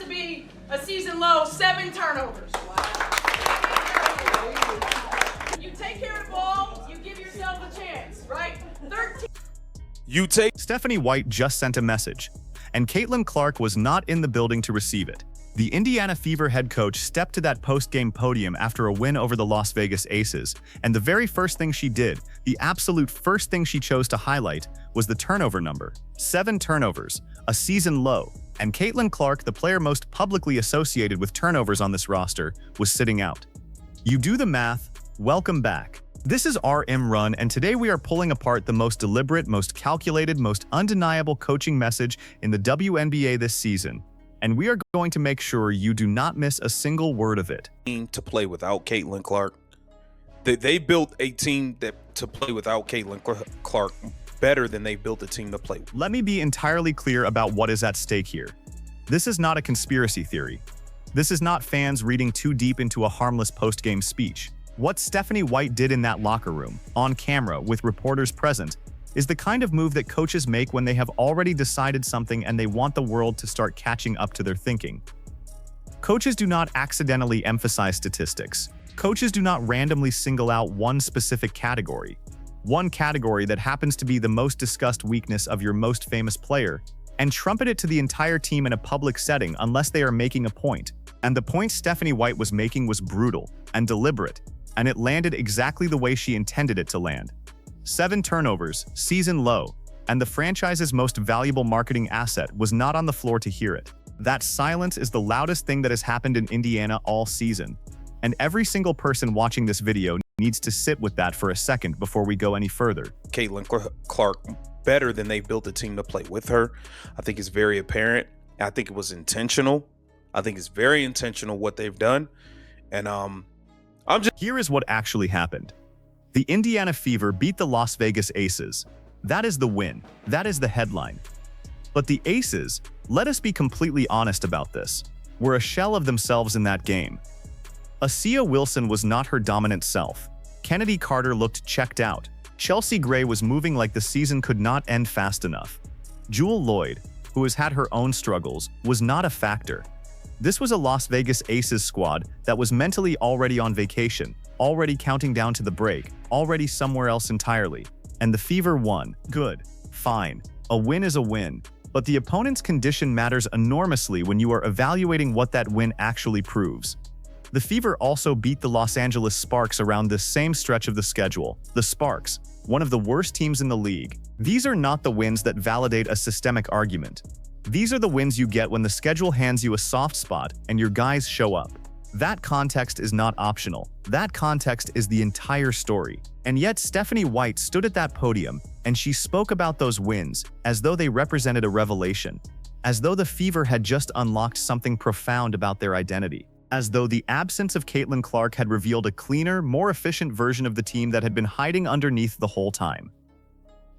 to be a season low 7 turnovers. You take care of the ball, you give yourself a chance, right? 13. Stephanie White just sent a message, and Caitlin Clark was not in the building to receive it. The Indiana Fever head coach stepped to that post-game podium after a win over the Las Vegas Aces, and the very first thing she did, the absolute first thing she chose to highlight, was the turnover number. 7 turnovers, a season low, and Caitlin Clark, the player most publicly associated with turnovers on this roster, was sitting out. You do the math. Welcome back. This is RM Run, and today we are pulling apart the most deliberate, most calculated, most undeniable coaching message in the WNBA this season. And we are going to make sure you do not miss a single word of it. To play without Caitlin Clark. They built a team to play without Caitlin Clark better than they built a team to play with. Let me be entirely clear about what is at stake here. This is not a conspiracy theory. This is not fans reading too deep into a harmless post-game speech. What Stephanie White did in that locker room, on camera, with reporters present, is the kind of move that coaches make when they have already decided something and they want the world to start catching up to their thinking. Coaches do not accidentally emphasize statistics. Coaches do not randomly single out one specific category. One category that happens to be the most discussed weakness of your most famous player, and trumpet it to the entire team in a public setting unless they are making a point. And the point Stephanie White was making was brutal and deliberate, and it landed exactly the way she intended it to land. 7 turnovers, season low, and the franchise's most valuable marketing asset was not on the floor to hear it. That silence is the loudest thing that has happened in Indiana all season, and every single person watching this video needs to sit with that for a second before we go any further. Caitlin Clark better than they built a team to play with her. I think it's very apparent. I think it was intentional. I think it's very intentional what they've done. And Here is what actually happened. The Indiana Fever beat the Las Vegas Aces. That is the win. That is the headline. But the Aces, let us be completely honest about this, were a shell of themselves in that game. Asia Wilson was not her dominant self. Kennedy Carter looked checked out. Chelsea Gray was moving like the season could not end fast enough. Jewel Lloyd, who has had her own struggles, was not a factor. This was a Las Vegas Aces squad that was mentally already on vacation, already counting down to the break, already somewhere else entirely. And the Fever won. Good. Fine. A win is a win. But the opponent's condition matters enormously when you are evaluating what that win actually proves. The Fever also beat the Los Angeles Sparks around this same stretch of the schedule. The Sparks, one of the worst teams in the league. These are not the wins that validate a systemic argument. These are the wins you get when the schedule hands you a soft spot and your guys show up. That context is not optional. That context is the entire story. And yet Stephanie White stood at that podium and she spoke about those wins as though they represented a revelation, as though the Fever had just unlocked something profound about their identity, as though the absence of Caitlin Clark had revealed a cleaner, more efficient version of the team that had been hiding underneath the whole time.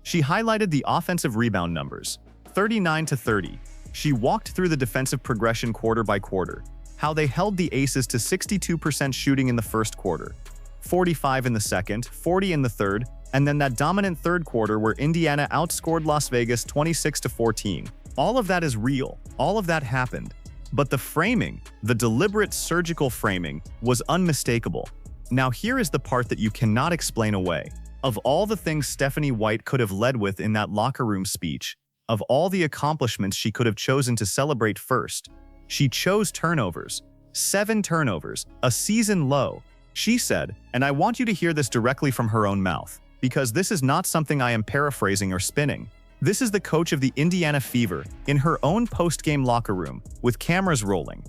She highlighted the offensive rebound numbers, 39-30. She walked through the defensive progression quarter by quarter, how they held the Aces to 62% shooting in the first quarter, 45 in the second, 40 in the third, and then that dominant third quarter where Indiana outscored Las Vegas 26-14. All of that is real. All of that happened. But the framing, the deliberate surgical framing, was unmistakable. Now here is the part that you cannot explain away. Of all the things Stephanie White could have led with in that locker room speech, of all the accomplishments she could have chosen to celebrate first, she chose turnovers. 7 turnovers, a season low. She said, and I want you to hear this directly from her own mouth, because this is not something I am paraphrasing or spinning. This is the coach of the Indiana Fever, in her own post-game locker room, with cameras rolling.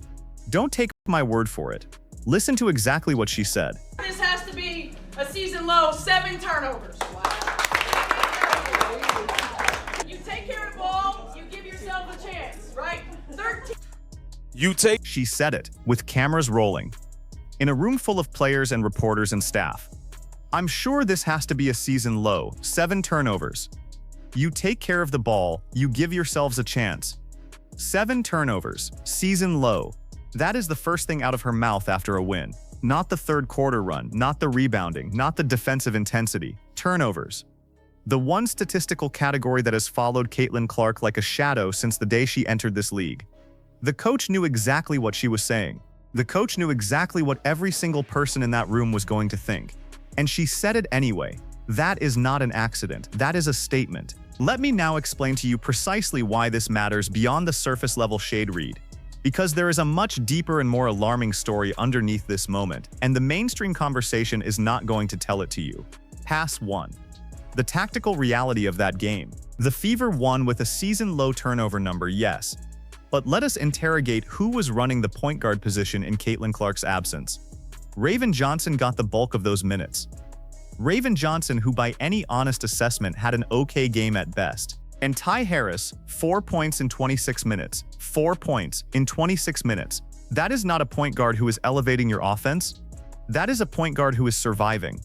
Don't take my word for it. Listen to exactly what she said. This has to be a season low 7 turnovers. You take care of the ball, you give yourself a chance, right? 13. She said it, with cameras rolling. In a room full of players and reporters and staff. I'm sure this has to be a season low, 7 turnovers. You take care of the ball, you give yourselves a chance. 7 turnovers, season low. That is the first thing out of her mouth after a win. Not the third quarter run, not the rebounding, not the defensive intensity. Turnovers. The one statistical category that has followed Caitlin Clark like a shadow since the day she entered this league. The coach knew exactly what she was saying. The coach knew exactly what every single person in that room was going to think. And she said it anyway. That is not an accident. That is a statement. Let me now explain to you precisely why this matters beyond the surface-level shade read. Because there is a much deeper and more alarming story underneath this moment, and the mainstream conversation is not going to tell it to you. Pass 1. The tactical reality of that game. The Fever won with a season-low turnover number, yes. But let us interrogate who was running the point guard position in Caitlin Clark's absence. Raven Johnson got the bulk of those minutes. Raven Johnson, who by any honest assessment had an okay game at best. And Ty Harris, 4 points in 26 minutes. 4 points in 26 minutes. That is not a point guard who is elevating your offense. That is a point guard who is surviving.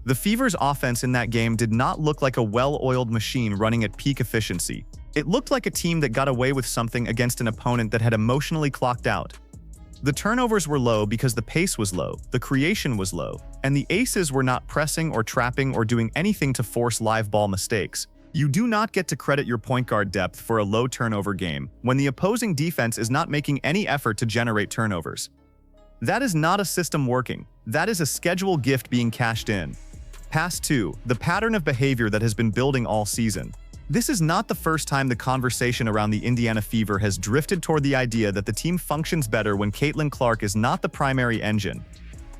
The Fever's offense in that game did not look like a well-oiled machine running at peak efficiency. It looked like a team that got away with something against an opponent that had emotionally clocked out. The turnovers were low because the pace was low, the creation was low, and the aces were not pressing or trapping or doing anything to force live ball mistakes. You do not get to credit your point guard depth for a low turnover game when the opposing defense is not making any effort to generate turnovers. That is not a system working. That is a schedule gift being cashed in. Pass 2. The pattern of behavior that has been building all season. This is not the first time the conversation around the Indiana Fever has drifted toward the idea that the team functions better when Caitlin Clark is not the primary engine.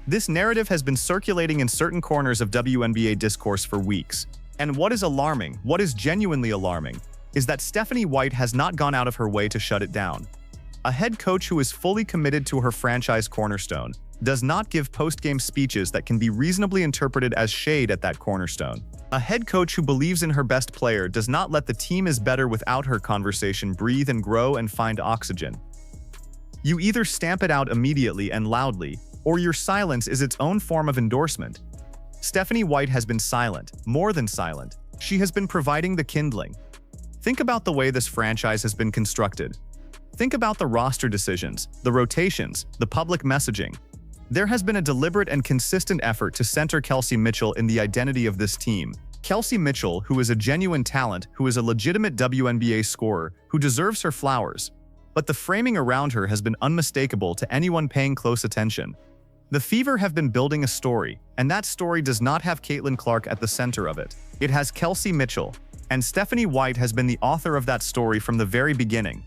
This narrative has been circulating in certain corners of WNBA discourse for weeks. And what is alarming, what is genuinely alarming, is that Stephanie White has not gone out of her way to shut it down. A head coach who is fully committed to her franchise cornerstone does not give post-game speeches that can be reasonably interpreted as shade at that cornerstone. A head coach who believes in her best player does not let the team is better without her conversation breathe and grow and find oxygen. You either stamp it out immediately and loudly, or your silence is its own form of endorsement. Stephanie White has been silent, more than silent. She has been providing the kindling. Think about the way this franchise has been constructed. Think about the roster decisions, the rotations, the public messaging. There has been a deliberate and consistent effort to center Kelsey Mitchell in the identity of this team. Kelsey Mitchell, who is a genuine talent, who is a legitimate WNBA scorer, who deserves her flowers. But the framing around her has been unmistakable to anyone paying close attention. The Fever have been building a story, and that story does not have Caitlin Clark at the center of it. It has Kelsey Mitchell, and Stephanie White has been the author of that story from the very beginning.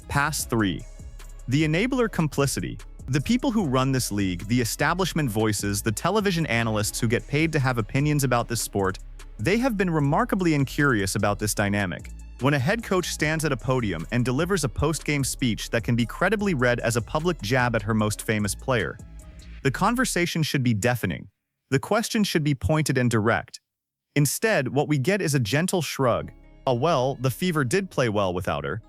Pass 3. The enabler complicity. The people who run this league, the establishment voices, the television analysts who get paid to have opinions about this sport, they have been remarkably incurious about this dynamic. When a head coach stands at a podium and delivers a post-game speech that can be credibly read as a public jab at her most famous player, the conversation should be deafening. The question should be pointed and direct. Instead, what we get is a gentle shrug. The Fever did play well without her.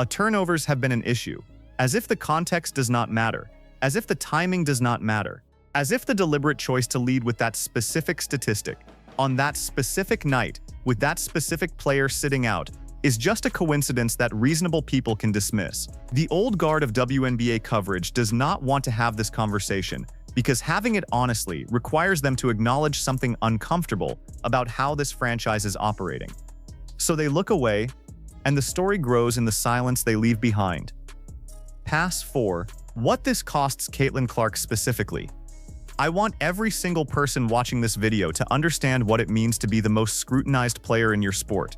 Turnovers have been an issue. As if the context does not matter. As if the timing does not matter. As if the deliberate choice to lead with that specific statistic, on that specific night, with that specific player sitting out, is just a coincidence that reasonable people can dismiss. The old guard of WNBA coverage does not want to have this conversation because having it honestly requires them to acknowledge something uncomfortable about how this franchise is operating. So they look away, and the story grows in the silence they leave behind. Pass 4. What this costs Caitlin Clark specifically. I want every single person watching this video to understand what it means to be the most scrutinized player in your sport.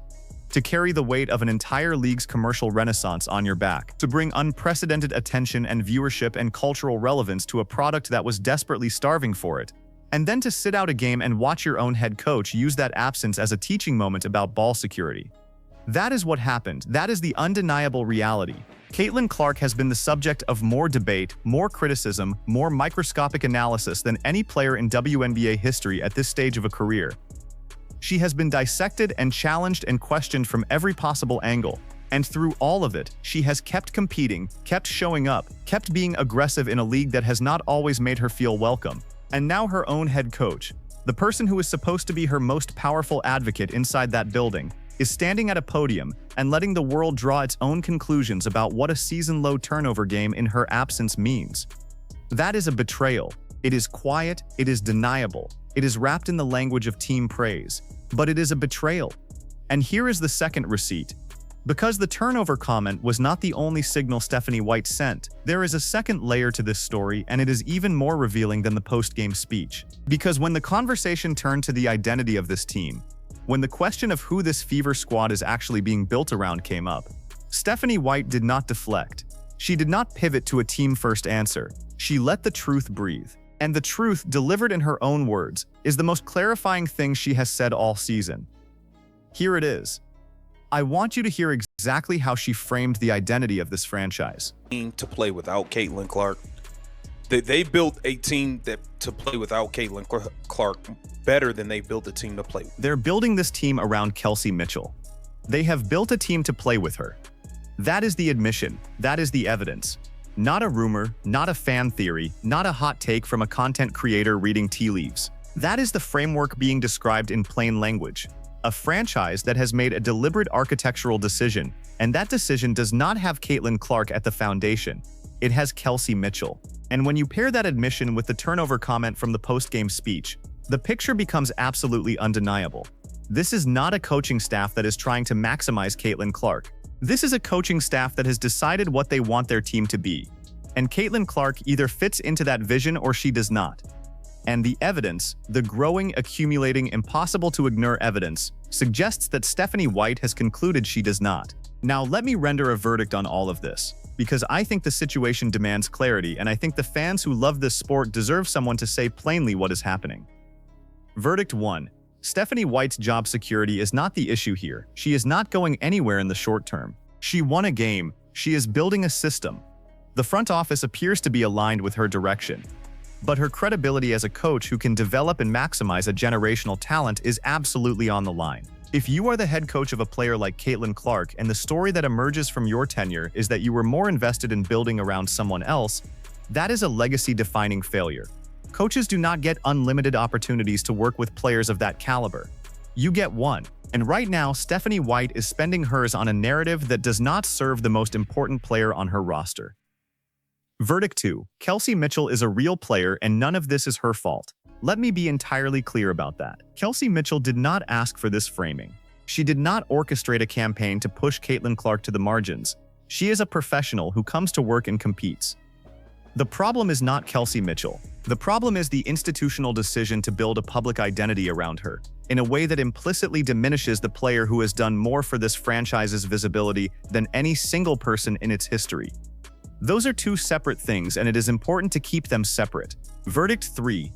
To carry the weight of an entire league's commercial renaissance on your back. To bring unprecedented attention and viewership and cultural relevance to a product that was desperately starving for it. And then to sit out a game and watch your own head coach use that absence as a teaching moment about ball security. That is what happened. That is the undeniable reality. Caitlin Clark has been the subject of more debate, more criticism, more microscopic analysis than any player in WNBA history at this stage of a career. She has been dissected and challenged and questioned from every possible angle. And through all of it, she has kept competing, kept showing up, kept being aggressive in a league that has not always made her feel welcome. And now her own head coach, the person who is supposed to be her most powerful advocate inside that building, is standing at a podium and letting the world draw its own conclusions about what a season-low turnover game in her absence means. That is a betrayal. It is quiet, it is deniable, it is wrapped in the language of team praise, but it is a betrayal. And here is the second receipt. Because the turnover comment was not the only signal Stephanie White sent, there is a second layer to this story, and it is even more revealing than the post-game speech. Because when the conversation turned to the identity of this team, when the question of who this Fever squad is actually being built around came up, Stephanie White did not deflect. She did not pivot to a team-first answer. She let the truth breathe. And the truth, delivered in her own words, is the most clarifying thing she has said all season. Here it is. I want you to hear exactly how she framed the identity of this franchise. To play without Caitlin Clark. They built a team to play without Caitlin Clark better than they built a team to play with. They're building this team around Kelsey Mitchell. They have built a team to play with her. That is the admission. That is the evidence. Not a rumor, not a fan theory, not a hot take from a content creator reading tea leaves. That is the framework being described in plain language. A franchise that has made a deliberate architectural decision, and that decision does not have Caitlin Clark at the foundation. It has Kelsey Mitchell. And when you pair that admission with the turnover comment from the post-game speech, the picture becomes absolutely undeniable. This is not a coaching staff that is trying to maximize Caitlin Clark. This is a coaching staff that has decided what they want their team to be. And Caitlin Clark either fits into that vision or she does not. And the evidence, the growing, accumulating, impossible-to-ignore evidence, suggests that Stephanie White has concluded she does not. Now let me render a verdict on all of this, because I think the situation demands clarity, and I think the fans who love this sport deserve someone to say plainly what is happening. Verdict 1. Stephanie White's job security is not the issue here. She is not going anywhere in the short term. She won a game. She is building a system. The front office appears to be aligned with her direction. But her credibility as a coach who can develop and maximize a generational talent is absolutely on the line. If you are the head coach of a player like Caitlin Clark and the story that emerges from your tenure is that you were more invested in building around someone else, that is a legacy-defining failure. Coaches do not get unlimited opportunities to work with players of that caliber. You get one. And right now, Stephanie White is spending hers on a narrative that does not serve the most important player on her roster. Verdict 2. Kelsey Mitchell is a real player and none of this is her fault. Let me be entirely clear about that. Kelsey Mitchell did not ask for this framing. She did not orchestrate a campaign to push Caitlin Clark to the margins. She is a professional who comes to work and competes. The problem is not Kelsey Mitchell. The problem is the institutional decision to build a public identity around her, in a way that implicitly diminishes the player who has done more for this franchise's visibility than any single person in its history. Those are two separate things, and it is important to keep them separate. Verdict 3.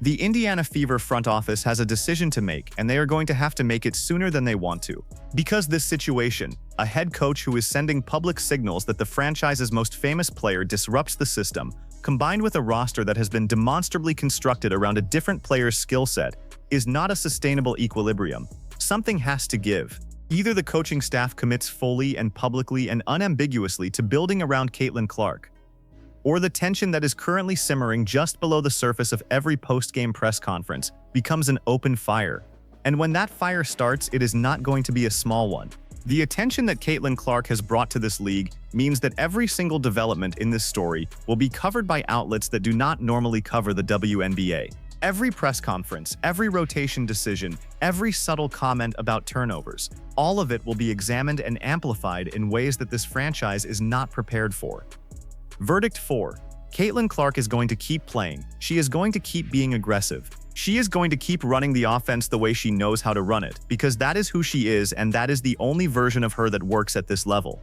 The Indiana Fever front office has a decision to make, and they are going to have to make it sooner than they want to. Because this situation, a head coach who is sending public signals that the franchise's most famous player disrupts the system, combined with a roster that has been demonstrably constructed around a different player's skill set, is not a sustainable equilibrium. Something has to give. Either the coaching staff commits fully and publicly and unambiguously to building around Caitlin Clark, or the tension that is currently simmering just below the surface of every post-game press conference becomes an open fire. And when that fire starts, it is not going to be a small one. The attention that Caitlin Clark has brought to this league means that every single development in this story will be covered by outlets that do not normally cover the WNBA. Every press conference, every rotation decision, every subtle comment about turnovers, all of it will be examined and amplified in ways that this franchise is not prepared for. Verdict 4. Caitlin Clark is going to keep playing. She is going to keep being aggressive. She is going to keep running the offense the way she knows how to run it, because that is who she is and that is the only version of her that works at this level.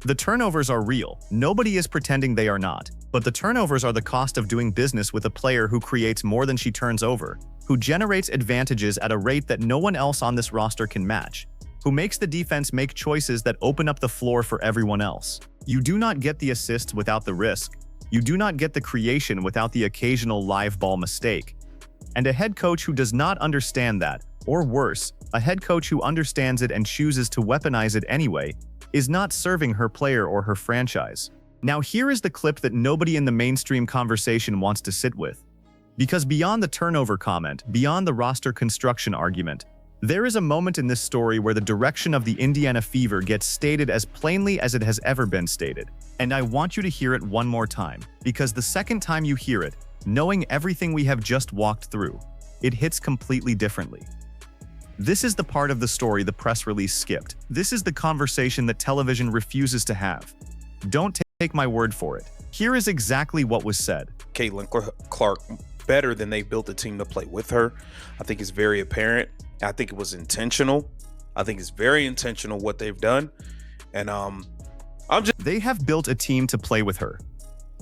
The turnovers are real. Nobody is pretending they are not. But the turnovers are the cost of doing business with a player who creates more than she turns over, who generates advantages at a rate that no one else on this roster can match, who makes the defense make choices that open up the floor for everyone else. You do not get the assists without the risk. You do not get the creation without the occasional live ball mistake. And a head coach who does not understand that, or worse, a head coach who understands it and chooses to weaponize it anyway, is not serving her player or her franchise. Now here is the clip that nobody in the mainstream conversation wants to sit with. Because beyond the turnover comment, beyond the roster construction argument, there is a moment in this story where the direction of the Indiana Fever gets stated as plainly as it has ever been stated. And I want you to hear it one more time, because the second time you hear it, knowing everything we have just walked through, it hits completely differently. This is the part of the story the press release skipped. This is the conversation that television refuses to have. Don't take my word for it. Here is exactly what was said. Caitlin Clark better than they built a team to play with her. I think it's very apparent. I think it was intentional. I think it's very intentional what they've done. And They have built a team to play with her.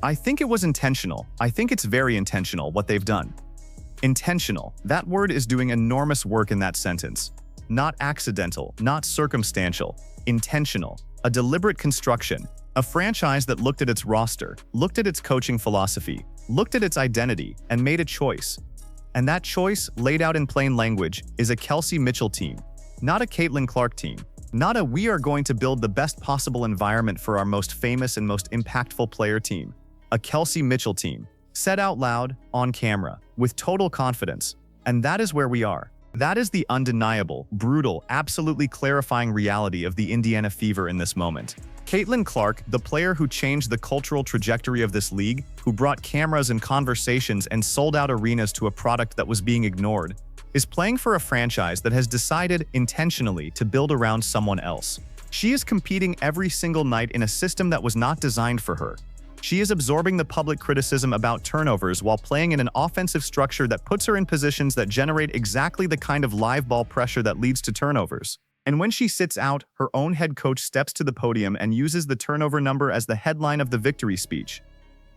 I think it was intentional. I think it's very intentional what they've done. Intentional. That word is doing enormous work in that sentence. Not accidental, not circumstantial. Intentional. A deliberate construction. A franchise that looked at its roster, looked at its coaching philosophy, looked at its identity, and made a choice. And that choice, laid out in plain language, is a Kelsey Mitchell team, not a Caitlin Clark team. Not a "we are going to build the best possible environment for our most famous and most impactful player" team. A Kelsey Mitchell team. Said out loud, on camera, with total confidence. And that is where we are. That is the undeniable, brutal, absolutely clarifying reality of the Indiana Fever in this moment. Caitlin Clark, the player who changed the cultural trajectory of this league, who brought cameras and conversations and sold out arenas to a product that was being ignored, is playing for a franchise that has decided intentionally to build around someone else. She is competing every single night in a system that was not designed for her. She is absorbing the public criticism about turnovers while playing in an offensive structure that puts her in positions that generate exactly the kind of live ball pressure that leads to turnovers. And when she sits out, her own head coach steps to the podium and uses the turnover number as the headline of the victory speech.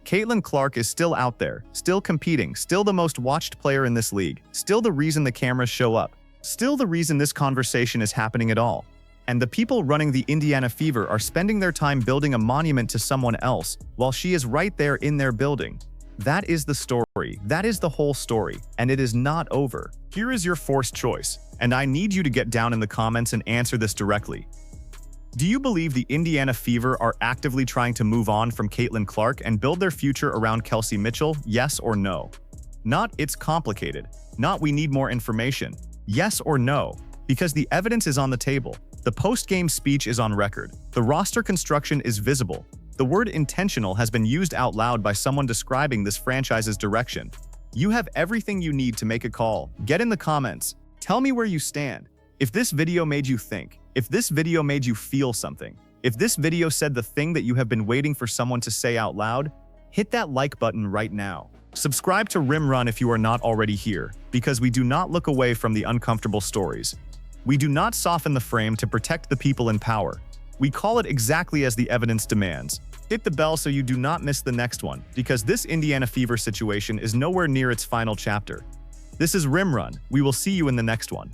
Caitlin Clark is still out there, still competing, still the most watched player in this league, still the reason the cameras show up, still the reason this conversation is happening at all. And the people running the Indiana Fever are spending their time building a monument to someone else, while she is right there in their building. That is the story. That is the whole story. And it is not over. Here is your forced choice, and I need you to get down in the comments and answer this directly. Do you believe the Indiana Fever are actively trying to move on from Caitlin Clark and build their future around Kelsey Mitchell? Yes or no? Not "it's complicated." Not "we need more information." Yes or no? Because the evidence is on the table. The post-game speech is on record. The roster construction is visible. The word intentional has been used out loud by someone describing this franchise's direction. You have everything you need to make a call. Get in the comments. Tell me where you stand. If this video made you think, if this video made you feel something, if this video said the thing that you have been waiting for someone to say out loud, hit that like button right now. Subscribe to Rim Run if you are not already here, because we do not look away from the uncomfortable stories. We do not soften the frame to protect the people in power. We call it exactly as the evidence demands. Hit the bell so you do not miss the next one, because this Indiana Fever situation is nowhere near its final chapter. This is Rim Run. We will see you in the next one.